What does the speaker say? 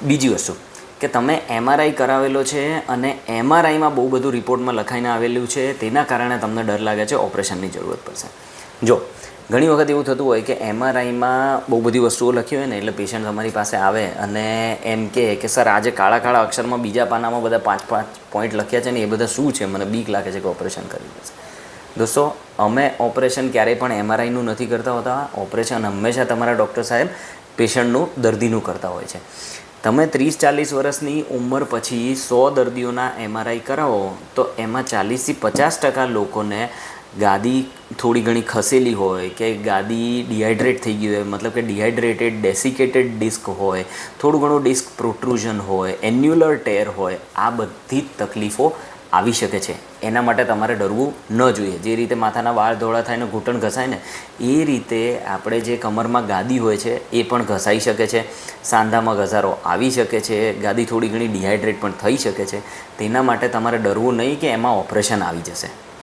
બીજી વસ્તુ કે તમે MRI કરાવેલો છે અને MRIમાં બહુ બધું રિપોર્ટમાં લખાઈને આવેલું છે, તેના કારણે તમને ડર લાગે છે ઓપરેશનની જરૂરત પડશે. જો ઘણી વખત એવું થતું હોય કે MRIમાં બહુ બધી વસ્તુઓ લખી હોય ને, એટલે પેશન્ટ તમારી પાસે આવે અને એમ કહે કે સર આજે કાળા કાળા અક્ષરમાં બીજા પાનામાં બધા 5-5 પોઈન્ટ લખ્યા છે ને, એ બધા શું છે, મને બીક લાગે છે કે ઓપરેશન કરી દેશે. દોસ્તો, અમે ઓપરેશન ક્યારેય પણ MRIનું નથી કરતા હોતા. ઓપરેશન હંમેશા તમારા ડૉક્ટર સાહેબ પેશન્ટનું, દર્દીનું કરતા હોય છે. તમે 30-40 વર્ષની ઉંમર પછી 100 દર્દીઓના MRI કરાવો તો એમાં 40-50% લોકોને ગાદી થોડી ઘણી ખસેલી હોય કે ગાદી ડિહાઇડ્રેટ થઈ ગઈ હોય, મતલબ કે ડિહાઇડ્રેટેડ ડેસિકેટેડ ડિસ્ક હોય, થોડું ઘણું ડિસ્ક પ્રોટ્રુઝન હોય, એન્યુલર ટેર હોય, આ બધી જ તકલીફો આવી શકે છે. એના માટે તમારે ડરવું ન જોઈએ. જે રીતે માથાના વાળ ધોળા થાય ને ઘૂંટણ ઘસાય ને, એ રીતે આપણે જે કમરમાં ગાદી હોય છે એ પણ ઘસાઈ શકે છે, સાંધામાં ઘસારો આવી શકે છે, ગાદી થોડી ઘણી ડિહાઇડ્રેટ પણ થઈ શકે છે. તેના માટે તમારે ડરવું નહીં કે એમાં ઓપરેશન આવી જશે.